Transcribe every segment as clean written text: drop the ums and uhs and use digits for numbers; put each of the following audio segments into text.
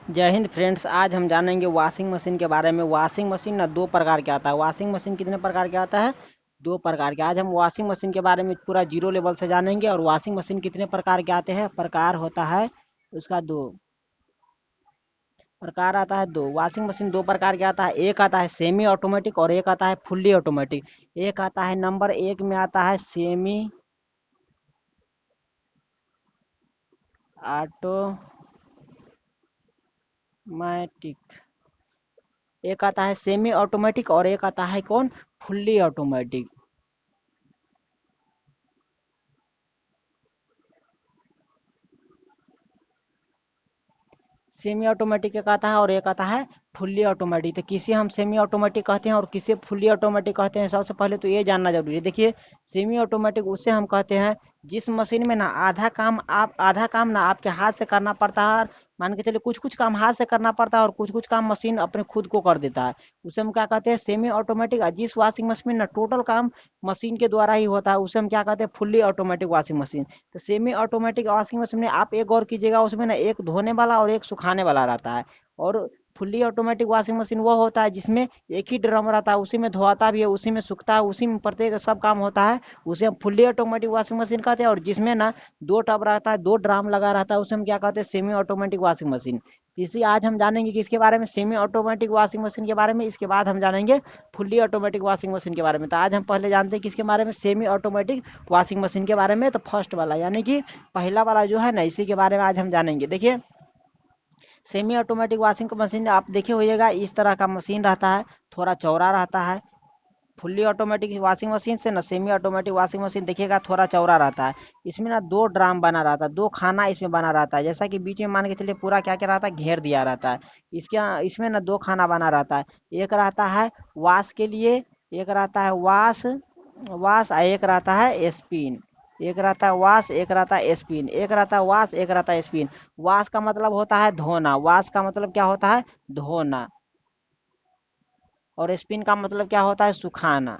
जय हिंद फ्रेंड्स। आज हम जानेंगे वॉशिंग मशीन के बारे में। वॉशिंग मशीन ना दो प्रकार के आता है। वॉशिंग मशीन कितने प्रकार के आता है? दो प्रकार के। आज हम वॉशिंग मशीन के बारे में पूरा जीरो लेवल से जानेंगे। और वॉशिंग मशीन कितने प्रकार के आते हैं? प्रकार होता है उसका दो प्रकार आता है। दो वॉशिंग मशीन दो प्रकार के आता है। एक आता है सेमी ऑटोमेटिक और एक आता है फुल्ली ऑटोमेटिक। एक आता है नंबर एक में आता है सेमी ऑटोमेटिक, एक आता है सेमी ऑटोमेटिक और एक आता है कौन? Fully automatic. सेमी ऑटोमेटिक एक आता है और एक आता है फुल्ली ऑटोमेटिक। तो किसे हम सेमी ऑटोमेटिक कहते हैं और किसे फुल्ली ऑटोमेटिक कहते हैं, सबसे पहले तो ये जानना जरूरी है। देखिए, सेमी ऑटोमेटिक उसे हम कहते हैं जिस मशीन में ना आधा काम ना आपके हाथ से करना पड़ता है। मान के चलिए कुछ कुछ काम हाथ से करना पड़ता है और कुछ कुछ काम मशीन अपने खुद को कर देता है। उसे हम क्या कहते हैं? Semi automatic. जिस वॉशिंग मशीन में ना टोटल काम मशीन के द्वारा ही होता है उसे हम क्या कहते हैं? Fully automatic washing machine. तो सेमी ऑटोमेटिक वॉशिंग मशीन में आप एक गौर कीजिएगा, उसमें ना एक धोने वाला और एक सुखाने वाला रहता है। और फुल्ली ऑटोमेटिक वॉशिंग मशीन वो होता है जिसमें एक ही ड्रम रहता है, उसी में धोता भी है, उसी में सूखता है, उसी में प्रत्येक सब काम होता है। उसे हम फुल्ली ऑटोमेटिक वॉशिंग मशीन कहते हैं। और जिसमें ना दो टब रहता है, दो ड्राम लगा रहता है, उसे हम क्या कहते हैं? Semi automatic washing machine. इसी आज हम जानेंगे कि इसके बारे में, सेमी ऑटोमेटिक वॉशिंग मशीन के बारे में। इसके बाद हम जानेंगे फुल्ली ऑटोमेटिक वॉशिंग मशीन के बारे में। तो आज हम पहले जानते हैं किसके बारे में? सेमी ऑटोमेटिक वॉशिंग मशीन के बारे में। तो फर्स्ट वाला यानी कि पहला वाला जो है ना, इसी के बारे में आज हम जानेंगे। देखिए, सेमी ऑटोमेटिक वॉशिंग मशीन आप देखे होइएगा, इस तरह का मशीन रहता है, थोड़ा चौड़ा रहता है। फुल्ली ऑटोमेटिक वॉशिंग मशीन से ना सेमी ऑटोमेटिक वॉशिंग मशीन देखिएगा थोड़ा चौड़ा रहता है। इसमें ना दो ड्राम बना रहता है, दो खाना इसमें बना रहता है। जैसा कि बीच में मान के चलिए पूरा क्या क्या रहता है? घेर दिया रहता है। इसमें ना दो खाना बना रहता है। एक रहता है वॉश के लिए, एक रहता है वॉश वॉश और एक रहता है स्पिन। एक रहता है वॉश, एक रहता है स्पिन। एक रहता है वॉश, एक रहता है स्पिन। वॉश का मतलब होता है धोना। वॉश का मतलब क्या होता है? धोना। और स्पिन का मतलब क्या होता है? सुखाना।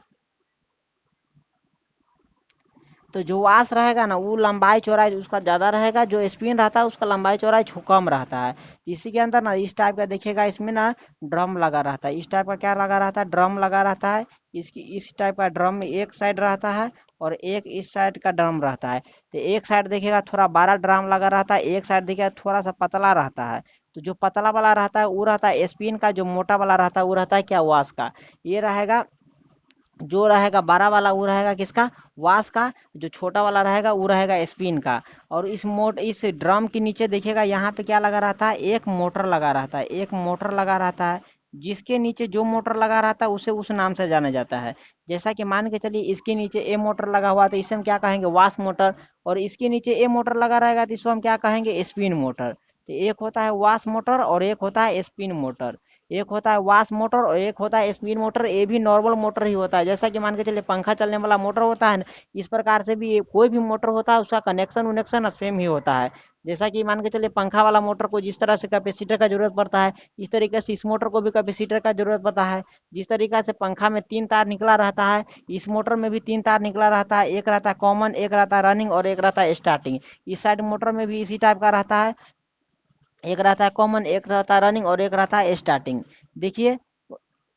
तो जो वास रहेगा ना वो लंबाई चौड़ाई उसका ज़्यादा रहेगा, जो स्पिन रहता है उसका लंबाई चौड़ाई कम रहता है। इसी के अंदर ना इस टाइप का देखिएगा, इसमें ना ड्रम लगा रहता है। इस टाइप का क्या लगा रहता है? ड्रम लगा रहता है। इस टाइप का ड्रम में एक साइड रहता है और एक इस साइड का ड्रम रहता है। तो एक साइड देखिएगा थोड़ा बड़ा ड्रम लगा रहता है, एक साइड देखिएगा थोड़ा सा पतला रहता है। तो जो पतला वाला रहता है वो रहता है स्पिन का, जो मोटा वाला रहता है वो रहता है क्या? वाश का। ये रहेगा जो रहेगा बड़ा वाला वो रहेगा किसका? वाश का। जो छोटा वाला रहेगा वो रहेगा स्पिन का। और इस ड्रम के नीचे देखिएगा यहाँ पे क्या लगा रहता है? एक मोटर लगा रहता है। एक मोटर लगा रहता है। जिसके नीचे जो मोटर लगा रहता है उसे उस नाम से जाना जाता है। जैसा कि मान के चलिए इसके नीचे ए मोटर लगा हुआ, तो इसे हम क्या कहेंगे? Wash motor. और इसके नीचे ए मोटर लगा रहेगा तो इसको हम क्या कहेंगे? Spin motor. तो एक होता है वाश मोटर और एक होता है स्पिन मोटर। एक होता है वाश मोटर और एक होता है स्पिन मोटर। ये भी नॉर्मल मोटर ही होता है, जैसा कि मान के चलिए पंखा चलने वाला मोटर होता है ना, इस प्रकार से भी कोई भी मोटर होता है उसका कनेक्शन उनेक्शन सेम ही होता है। जैसा कि मान के चलिए पंखा वाला मोटर को जिस तरह से कैपेसिटर का जरूरत पड़ता है, इस तरीके से इस मोटर को भी कैपेसिटर का जरूरत पड़ता है। जिस तरीका से पंखा में तीन तार निकला रहता है, इस मोटर में भी तीन तार निकला रहता है। एक रहता है कॉमन, एक रहता है रनिंग और एक रहता है स्टार्टिंग। इस साइड मोटर में भी इसी टाइप का रहता है। एक रहता है कॉमन, एक रहता है रनिंग और एक रहता है स्टार्टिंग। देखिए,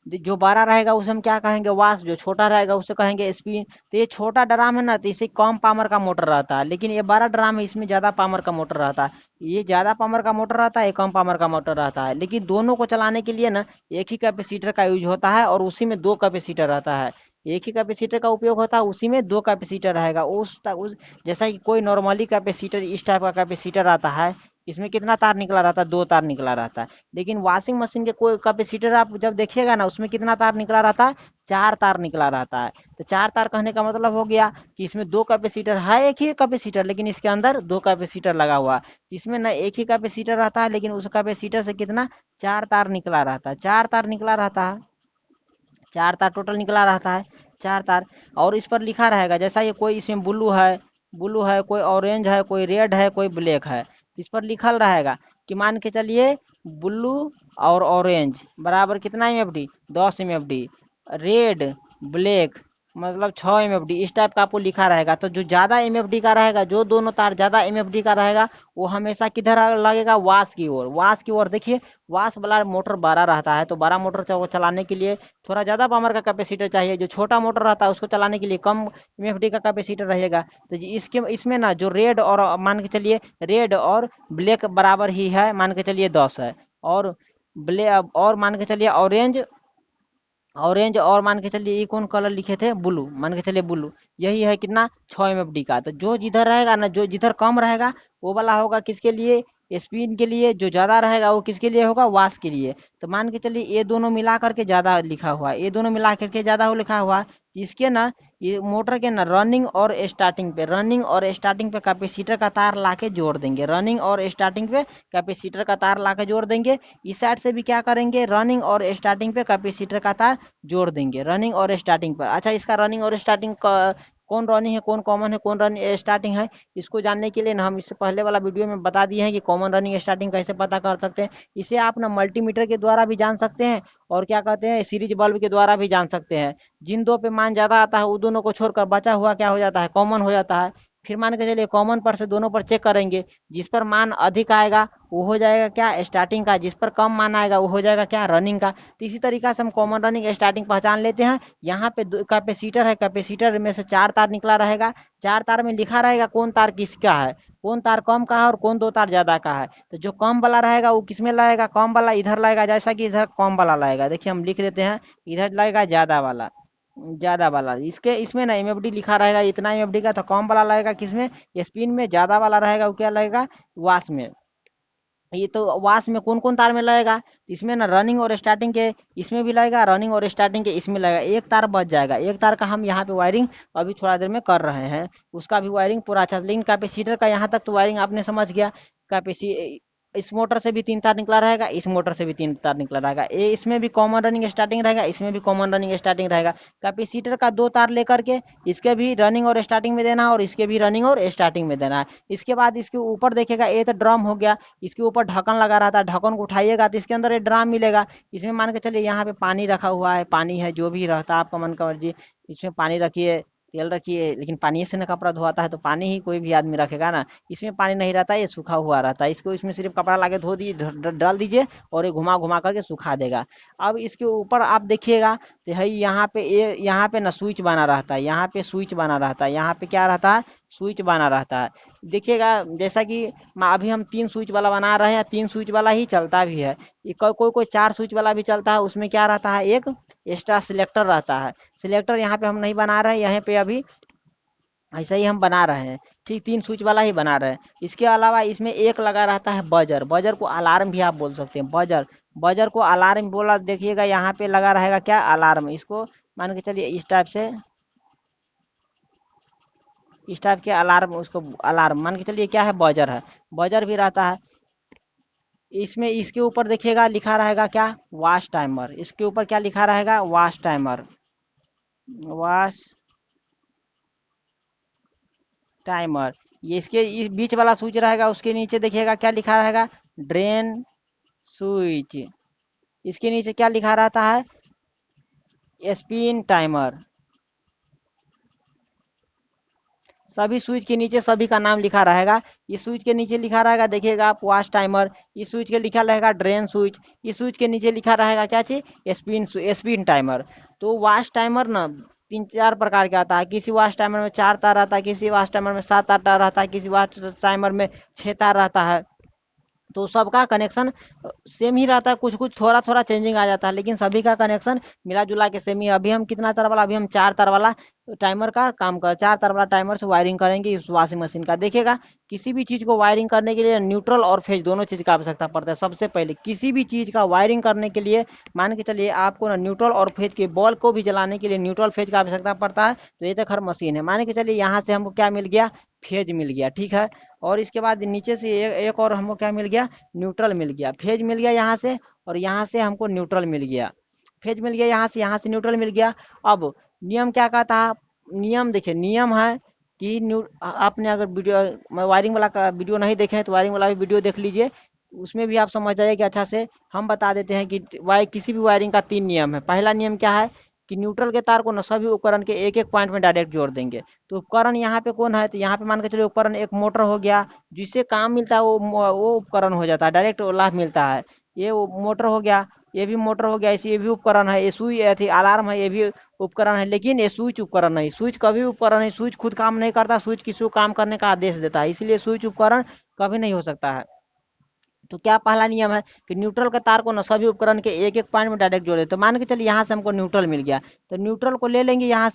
जो बड़ा रहेगा उसे हम क्या कहेंगे? वाश। जो छोटा रहेगा उसे कहेंगे स्पिन। तो ये छोटा ड्राम है ना, तो इसे कम पावर का मोटर रहता है, लेकिन ये बड़ा ड्राम है इसमें ज्यादा पावर का मोटर रहता है। ये ज्यादा पावर का मोटर रहता है, ये कम पावर का मोटर रहता है, लेकिन दोनों को चलाने के लिए ना एक ही कैपेसिटर का यूज होता है और उसी में दो कैपेसिटर रहता है। एक ही कैपेसिटर का उपयोग होता है, उसी में दो कैपेसिटर रहेगा। जैसा कि कोई नॉर्मली कैपेसिटर इस टाइप का कैपेसिटर आता है, इसमें कितना तार निकला रहता है? दो तार निकला रहता है। लेकिन वॉशिंग मशीन के कोई कैपेसिटर आप जब देखिएगा ना, उसमें कितना तार निकला रहता है? चार तार निकला रहता है। तो चार तार कहने का मतलब हो गया कि इसमें दो कैपेसिटर है, एक ही कैपेसिटर लेकिन इसके अंदर दो कैपेसिटर लगा हुआ है। इसमें ना एक ही कैपेसिटर रहता है लेकिन उस कैपेसिटर से कितना? चार तार निकला रहता है। चार तार निकला रहता है। चार तार टोटल निकला रहता है। चार तार। और इस पर लिखा रहेगा, जैसा ये कोई इसमें ब्लू है, कोई ऑरेंज है, कोई रेड है, कोई ब्लैक है। इस पर लिखल रहेगा कि मान के चलिए ब्लू और ऑरेंज बराबर कितना M F D? 10 M F D. Red, black मतलब 6 MFD इस टाइप का आपको लिखा रहेगा। तो जो ज़्यादा MFD का रहेगा, जो दोनों तार ज़्यादा MFD का रहेगा, वो हमेशा किधर लगेगा, वाश की ओर। वाश की ओर देखिए, वाश वाला मोटर बड़ा रहता है, तो बड़ा मोटर को चलाने के लिए थोड़ा ज़्यादा पावर का कैपेसिटर चाहिए। जो छोटा मोटर रहता है उसको चलाने के लिए कम MFD का कैपेसिटर रहेगा। तो इसके इसमें ना जो रेड और मान के चलिए रेड और ब्लैक बराबर ही है, मान के चलिए 10 है। और ब्लैक और मान के चलिए ऑरेंज, ऑरेंज और मान के चलिए ये कौन कलर लिखे थे, ब्लू, मान के चलिए ब्लू। यही है कितना, 6 MFD का। तो जो जिधर रहेगा ना, जो जिधर कम रहेगा वो वाला होगा किसके लिए, स्पिन के लिए। जो ज़्यादा रहेगा वो किसके लिए होगा, वाश के लिए। तो मान के चलिए ये दोनों मिला करके ज़्यादा लिखा हुआ है, ये दोनों मिला करके ज़्यादा हो लिखा हुआ है। इसके ना ये मोटर के ना रनिंग और स्टार्टिंग पे, रनिंग और स्टार्टिंग पे कैपेसिटर का तार ला के जोड़ देंगे। रनिंग और स्टार्टिंग पे कैपेसिटर का तार ला के जोड़ देंगे। इस साइड से भी क्या करेंगे, रनिंग और स्टार्टिंग पे कैपेसिटर का तार जोड़ देंगे, रनिंग और स्टार्टिंग पर। अच्छा, इसका रनिंग और स्टार्टिंग का कौन रनिंग है, कौन कॉमन है, कौन रनिंग स्टार्टिंग है, इसको जानने के लिए ना हम इससे पहले वाला वीडियो में बता दिए हैं कि कॉमन रनिंग स्टार्टिंग कैसे पता कर सकते हैं। इसे आप ना मल्टीमीटर के द्वारा भी जान सकते हैं, और क्या कहते हैं, सीरीज बल्ब के द्वारा भी जान सकते हैं। जिन दो पे मान ज़्यादा आता है वो दोनों को छोड़कर बचा हुआ क्या हो जाता है, कॉमन हो जाता है। फिर मान के चलिए कॉमन पर से दोनों पर चेक करेंगे, जिस पर मान अधिक आएगा वो हो जाएगा क्या, स्टार्टिंग का, जिस पर कम मान आएगा वो हो जाएगा क्या, रनिंग का। तो इसी तरीका से हम कॉमन रनिंग स्टार्टिंग पहचान लेते हैं। यहाँ पे कैपेसिटर है, कैपेसिटर में से 4 तार निकला रहेगा। 4 तार में लिखा रहेगा कौन तार किसका है, कौन तार कम का है और कौन दो तार ज्यादा का है। तो जो कम वाला रहेगा वो किसमें लगेगा, कम वाला इधर लगेगा, जैसा कि इधर कम वाला लगेगा। देखिए हम लिख देते हैं, इधर लगेगा ज्यादा वाला, ज्यादा वाला। इसके इसमें ना MFD लिखा रहेगा इतना MFD का, तो कम वाला लगेगा किसमें, स्पिन में। ज्यादा वाला रहेगा वो क्या लगेगा, वाश में। ये तो वाश में कौन कौन तार में लगेगा, इसमें ना रनिंग और स्टार्टिंग के इसमें भी लगेगा, रनिंग और स्टार्टिंग के इसमें लगेगा। एक तार बच जाएगा, एक तार का हम यहाँ पे वायरिंग अभी थोड़ा देर में कर रहे हैं, उसका भी वायरिंग पूरा अच्छा। लेकिन कैपेसिटर का यहाँ तक तो वायरिंग आपने समझ गया। कैपेसी इस मोटर से भी 3 तार निकला रहेगा, इस मोटर से भी 3 तार निकला रहेगा। ये इसमें भी कॉमन रनिंग स्टार्टिंग रहेगा, इसमें भी कॉमन रनिंग स्टार्टिंग रहेगा। कैपेसिटर का 2 तार लेकर के इसके भी रनिंग और स्टार्टिंग में देना है, और इसके भी रनिंग और स्टार्टिंग में देना है। इसके बाद इसके ऊपर देखेगा, ये तो ड्रम हो गया, इसके ऊपर ढक्कन लगा रहता है। ढक्कन को उठाइएगा तो इसके अंदर एक ड्राम मिलेगा। इसमें मान के चलिए यहाँ पे पानी रखा हुआ है, पानी है, जो भी रहता है आपका मन का मर्जी। इसमें पानी रखिए, तेल रखिए, लेकिन पानी से ना कपड़ा धोता है तो पानी ही कोई भी आदमी रखेगा ना। इसमें पानी नहीं रहता है, ये सूखा हुआ रहता है। इसको इसमें सिर्फ कपड़ा लाके धो दीजिए, डाल दीजिए, और ये घुमा घुमा करके सुखा देगा। अब इसके ऊपर आप देखिएगा तो है यहाँ पे, ये यहाँ पे ना स्विच बना रहता है, यहाँ पे स्विच बना रहता है, यहाँ पे क्या रहता है, स्विच बना रहता है। देखिएगा जैसा कि अभी हम 3 स्विच वाला बना रहे हैं, 3 स्विच वाला ही चलता भी है। ये कोई कोई 4 स्विच वाला भी चलता है, उसमें क्या रहता है, एक एक्स्ट्रा सिलेक्टर रहता है। सिलेक्टर यहाँ पे हम नहीं बना रहे हैं, यहाँ पे अभी ऐसा ही हम बना रहे हैं। ठीक, 3 स्विच वाला ही बना रहे हैं। इसके अलावा इसमें एक लगा रहता है बजर, बजर को अलार्म भी आप बोल सकते हैं, बजर। बजर को अलार्म बोला, देखिएगा यहाँ पे लगा रहेगा क्या, अलार्म। इसको मान के चलिए इस टाइप के अलार्म, उसको अलार्म मान के चलिए क्या है, बजर है, बजर भी रहता है। इसमें इसके ऊपर देखिएगा लिखा रहेगा क्या, वॉच टाइमर। इसके ऊपर क्या लिखा रहेगा, वॉच टाइमर, वॉच टाइमर। ये इसके इस बीच वाला स्विच रहेगा, उसके नीचे देखिएगा क्या लिखा रहेगा, ड्रेन स्विच। इसके नीचे क्या लिखा रहता है, स्पिन टाइमर। सभी स्विच के नीचे सभी का नाम लिखा रहेगा। इस स्विच के नीचे लिखा रहेगा, देखिएगा आप, वॉच टाइमर। इस स्विच के लिखा रहेगा ड्रेन स्विच। इस स्विच के नीचे लिखा रहेगा क्या चीज, स्पिन टाइमर। तो वॉच टाइमर ना 3 4 प्रकार का आता है। किसी वॉच टाइमर में 4 तार रहता है, किसी वॉच टाइमर में 7 8 तार रहता है, किसी वॉच टाइमर में 6 तार रहता है। तो सबका कनेक्शन सेम ही रहता है, कुछ कुछ थोड़ा थोड़ा चेंजिंग आ जाता है, लेकिन सभी का कनेक्शन मिला जुला के सेम ही है। अभी हम कितना तार वाला, अभी हम 4 तार वाला टाइमर का काम कर, 4 तार वाला टाइमर से वायरिंग करेंगे इस वॉशिंग मशीन का। देखिएगा किसी भी चीज़ को वायरिंग करने के लिए न्यूट्रल और फेज दोनों चीज़ का आवश्यकता पड़ता है। सबसे पहले किसी भी चीज़ का वायरिंग करने के लिए मान के चलिए आपको ना न्यूट्रल और फेज के बॉल को भी जलाने के लिए न्यूट्रल फेज का आवश्यकता पड़ता है। तो ये तक हर मशीन है, मान के चलिए यहाँ से हमको क्या मिल गया, फेज मिल गया, ठीक है। और इसके बाद नीचे से एक और हमको क्या मिल गया, न्यूट्रल मिल गया, फेज मिल गया यहाँ से, और यहाँ से हमको न्यूट्रल मिल गया, फेज मिल गया यहाँ से न्यूट्रल मिल गया। अब नियम क्या कहता है, नियम देखिए, नियम है कि आपने अगर वीडियो वायरिंग वाला का वीडियो नहीं देखे हैं तो वायरिंग वाला भी वीडियो देख लीजिए, उसमें भी आप समझ जाइए कि अच्छा से। हम बता देते हैं कि किसी भी वायरिंग का 3 नियम है। पहला नियम क्या है कि न्यूट्रल के तार को ना सभी उपकरण के एक एक पॉइंट में डायरेक्ट जोड़ देंगे। तो उपकरण यहाँ पे कौन है, तो यहाँ पे मान के चलिए उपकरण एक मोटर हो गया, जिससे काम मिलता है वो उपकरण हो जाता है, डायरेक्ट लाभ मिलता है। ये वो मोटर हो गया, ये भी मोटर हो गया, इसे ये भी उपकरण है, ये सुई थी अलार्म है, ये भी उपकरण है, लेकिन ये स्विच उपकरण नहीं। स्विच कभी उपकरण है, स्विच खुद काम नहीं करता, स्विच किसी को काम करने का आदेश देता है, इसलिए स्विच उपकरण कभी नहीं हो सकता है। तो क्या पहला नियम है कि न्यूट्रल के तार को ना सभी उपकरण के एक एक पॉइंट में डायरेक्ट जोड़े। तो मान के चलिए यहाँ से हमको न्यूट्रल मिल गया, तो न्यूट्रल को ले लेंगे यहाँ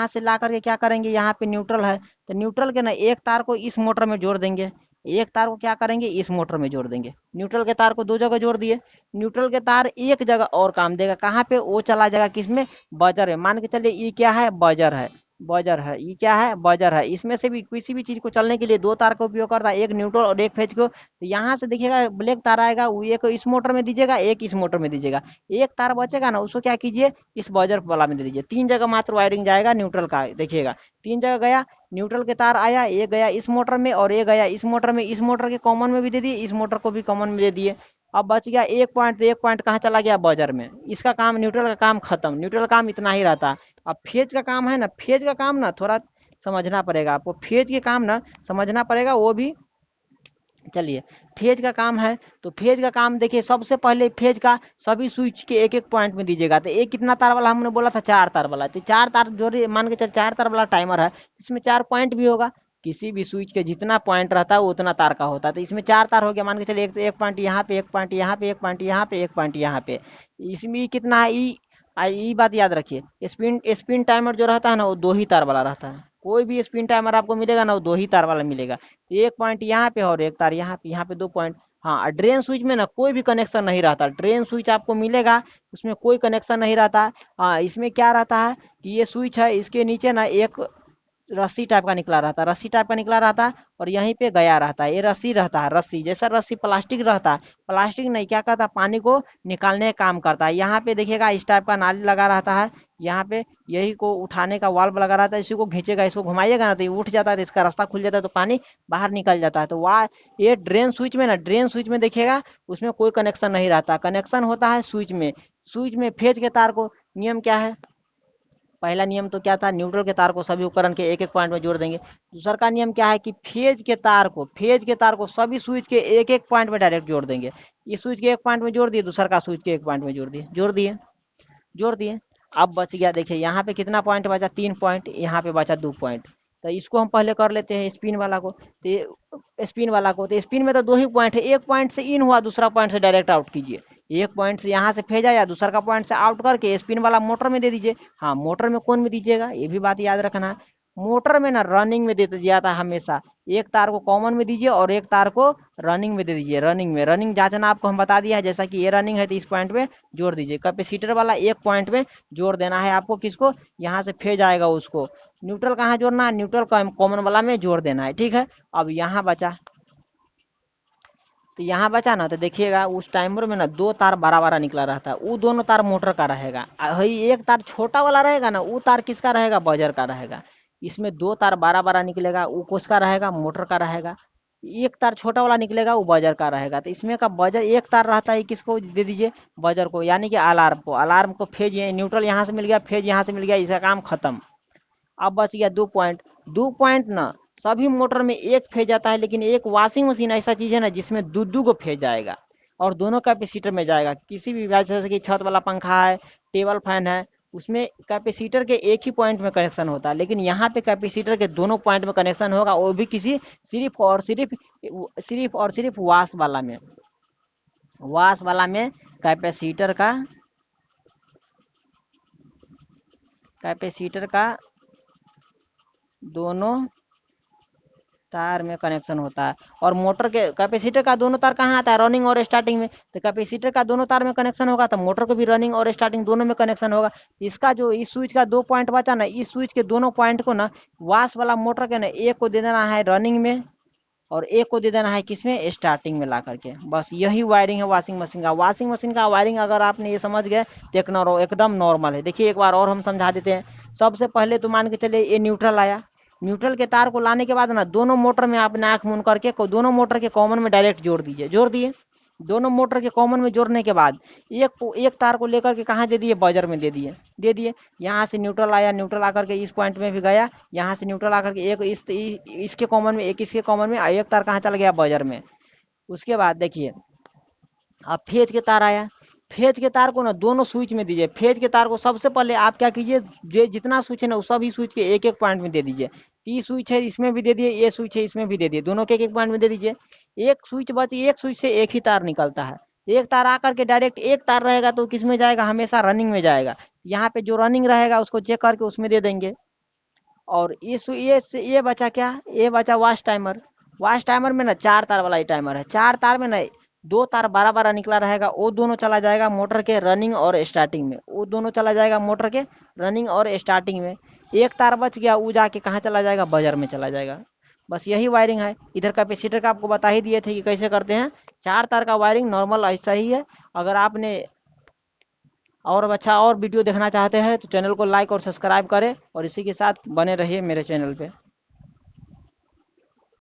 से ला करके क्या करेंगे, यहाँ पे न्यूट्रल है, तो न्यूट्रल के ना एक तार को इस मोटर में जोड़ देंगे, एक तार को क्या करेंगे इस मोटर में जोड़ देंगे। न्यूट्रल के तार को दो जगह जोड़ दिए। न्यूट्रल के तार एक जगह और काम देगा, कहाँ पे, वो चला जाएगा किसमें, बजर में। मान के चलिए ये क्या है, बजर है, बजर है, ये क्या है, बजर है। इसमें से भी किसी भी चीज को चलने के लिए दो तार का उपयोग करता है, एक न्यूट्रल और एक फेज को। तो यहाँ से देखिएगा ब्लैक तार आएगा, वो एक इस मोटर में दीजिएगा, एक इस मोटर में दीजिएगा, एक तार बचेगा ना उसको क्या कीजिए इस बजर वाला में दे दीजिए। तीन जगह मात्र वायरिंग जाएगा न्यूट्रल का, देखिएगा तीन जगह गया न्यूट्रल के तार आया, एक गया इस मोटर में और एक गया इस मोटर में, इस मोटर के कॉमन में भी दे दिए, इस मोटर को भी कॉमन में दे दिए। अब बच गया एक पॉइंट, तो एक पॉइंट कहाँ चला गया, बजर में। इसका काम, न्यूट्रल का काम खत्म, न्यूट्रल का काम इतना ही रहता। अब फेज का काम है ना, फेज का काम ना थोड़ा समझना पड़ेगा आपको, फेज के काम ना समझना पड़ेगा वो भी। चलिए फेज का काम है, तो फेज का काम देखिए, सबसे पहले फेज का सभी स्विच के एक एक पॉइंट में दीजिएगा। तो एक कितना तार वाला हमने बोला था, चार तार वाला, तो चार तार जो मान के चल चार तार वाला टाइमर है, इसमें चार पॉइंट भी होगा। किसी भी स्विच के जितना पॉइंट रहता है उतना तार का होता है, तो इसमें चार तार हो गया। मान के चलिए एक पॉइंट यहाँ पे, एक पॉइंट यहाँ पे, एक पॉइंट यहाँ पे, एक पॉइंट यहाँ पे। इसमें कितना है, ई बात याद रखिए, स्पिन स्पिन टाइमर जो रहता है ना वो दो ही तार वाला रहता है। कोई भी स्पिन टाइमर आपको मिलेगा ना वो दो ही तार वाला मिलेगा। तो एक पॉइंट यहाँ पे और एक तार यहाँ पे दो पॉइंट। हाँ, ड्रेन स्विच में ना कोई भी कनेक्शन नहीं रहता, ड्रेन स्विच आपको मिलेगा उसमें कोई कनेक्शन नहीं रहता। हाँ, इसमें क्या रहता है कि ये स्विच है, इसके नीचे ना एक रस्सी टाइप का निकला रहता है, रस्सी टाइप का निकला रहता है, और यहीं पे गया रहता है, ये रस्सी रहता है, रस्सी जैसा रस्सी प्लास्टिक रहता है, प्लास्टिक नहीं क्या करता है, पानी को निकालने का काम करता है। यहाँ पे देखिएगा इस टाइप का नाली लगा रहता है, यहाँ पे यही को उठाने का वाल्व लगा रहता है, इसी को खींचेगा, इसको घुमाइएगा ना तो ये उठ जाता है, तो इसका रास्ता खुल जाता है, तो पानी बाहर निकल जाता है। तो वाह, ये ड्रेन स्विच में ना, ड्रेन स्विच में देखिएगा उसमें कोई कनेक्शन नहीं रहता, कनेक्शन होता है स्विच में। स्विच में फेज के तार को, नियम क्या है, पहला नियम तो क्या था, न्यूट्रल के तार को सभी उपकरण के एक एक पॉइंट में जोड़ देंगे। दूसरा का नियम क्या है कि फेज के तार को सभी स्विच के एक एक पॉइंट में डायरेक्ट जोड़ देंगे। इस स्विच के एक पॉइंट में जोड़ दिए, दूसरा का स्विच के एक पॉइंट में जोड़ दिए। अब बच गया, देखिए यहाँ पे कितना पॉइंट बचा, 3 पॉइंट, यहाँ पे बचा 2 पॉइंट। तो इसको हम पहले कर लेते हैं स्पिन वाला को। तो स्पिन में तो दो ही पॉइंट है, एक पॉइंट से इन हुआ, दूसरा पॉइंट से डायरेक्ट आउट कीजिए। एक पॉइंट से यहाँ से भेजा या दूसरा का पॉइंट से आउट करके स्पिन वाला मोटर में दे दीजिए। हाँ, मोटर में कौन में दीजिएगा, ये भी बात याद रखना है। मोटर में ना रनिंग में दे दिया था हमेशा, एक तार को कॉमन में दीजिए और एक तार को रनिंग में दे दीजिए। रनिंग जांचना आपको हम बता दिया है, जैसा कि ये रनिंग है तो इस पॉइंट में जोड़ दीजिए। कैपेसिटर वाला एक पॉइंट में जोड़ देना है आपको, किसको, यहाँ से फेज आएगा उसको। न्यूट्रल कहाँ जोड़ना है, न्यूट्रल कॉमन वाला में जोड़ देना है, ठीक है। अब यहाँ बचा, तो यहाँ बचा ना, तो देखिएगा उस टाइमर में ना दो तार बड़ा बड़ा निकला रहता है, वो दोनों तार मोटर का रहेगा। एक तार छोटा वाला रहेगा ना, वो तार किसका रहेगा, बजर का रहेगा। इसमें दो तार बड़ा बड़ा निकलेगा, वो किसका रहेगा, मोटर का रहेगा। एक तार छोटा वाला निकलेगा, वो बजर का रहेगा। तो इसमें का बजर एक तार रहता है, किसको दे दीजिए, बजर को, यानी कि अलार्म को फेज न्यूट्रल यहाँ से मिल गया, फेज यहाँ से मिल गया, इसका काम खत्म। अब बच गया 2 पॉइंट। 2 पॉइंट ना सभी मोटर में एक फेज आता है, लेकिन एक वॉशिंग मशीन ऐसा चीज है ना जिसमें दो को फेज जाएगा और दोनों कैपेसिटर में जाएगा। किसी भी जैसे कि छत वाला पंखा है, टेबल फैन है, उसमें कैपेसिटर के एक ही पॉइंट में कनेक्शन होता है, लेकिन यहाँ पे कैपेसिटर के दोनों पॉइंट में कनेक्शन होगा, वो भी किसी सिर्फ वाश वाला में कैपेसिटर का दोनों तार में कनेक्शन होता है। और मोटर के कैपेसिटर का दोनों तार कहाँ आता है, रनिंग और स्टार्टिंग में। तो कैपेसिटर का दोनों तार में कनेक्शन होगा, तो मोटर को भी रनिंग और स्टार्टिंग दोनों में कनेक्शन होगा। इसका जो इस स्विच का 2 पॉइंट बचा ना, इस स्विच के दोनों पॉइंट को ना वाश वाला मोटर के ना एक को दे देना है रनिंग में और एक को दे देना है किसमें, स्टार्टिंग में ला करके। बस यही वायरिंग है वॉशिंग मशीन का वायरिंग। अगर आपने ये समझ गए तो एकदम नॉर्मल है। देखिए एक बार और हम समझा देते हैं। सबसे पहले तो मान के चले ये न्यूट्रल आया, न्यूट्रल के तार को लाने के बाद ना दोनों मोटर में आपने आंख मूंद करके दोनों मोटर के कॉमन में डायरेक्ट जोड़ दिए। दोनों मोटर के कॉमन में जोड़ने के बाद एक तार को लेकर के कहाँ दे दिए, बजर में दे दिए। यहाँ से न्यूट्रल आया, न्यूट्रल आकर के इस पॉइंट में भी गया, यहाँ से न्यूट्रल आकर के एक इसके कॉमन में, एक इसके कॉमन में, एक तार कहाँ चला गया, बजर में। उसके बाद देखिए अब फेज के तार आया, फेज के तार को ना दोनों स्विच में दीजिए। फेज के तार को सबसे पहले आप क्या कीजिए, जो जितना स्विच है ना सभी स्विच के एक एक पॉइंट में दे दीजिए। ये स्विच है इसमें भी दे दिए, ये स्विच है इसमें भी दे दिए, दोनों के एक एक पॉइंट में दे दीजिए। एक स्विच बच, एक स्विच से एक ही तार निकलता है, एक तार आकर के डायरेक्ट, एक तार रहेगा तो किस में जाएगा, हमेशा रनिंग में जाएगा। यहाँ पे जो रनिंग रहेगा उसको चेक करके उसमें दे देंगे। और ये बचा क्या, ये बचा वॉच टाइमर। वॉच टाइमर में ना 4 तार वाला ही टाइमर है, 4 तार में ना 2 तार 12-12 निकला रहेगा, वो दोनों चला जाएगा मोटर के रनिंग और स्टार्टिंग में, वो दोनों चला जाएगा मोटर के रनिंग और स्टार्टिंग में। एक तार बच गया, वो जाके कहाँ चला जाएगा, बजर में चला जाएगा। बस यही वायरिंग है। इधर कैपेसिटर का आपको बता ही दिए थे कि कैसे करते हैं। 4 तार का वायरिंग नॉर्मल ऐसा ही है। अगर आपने और अच्छा और वीडियो देखना चाहते हैं तो चैनल को लाइक और सब्सक्राइब करें और इसी के साथ बने रहिए मेरे चैनल पे।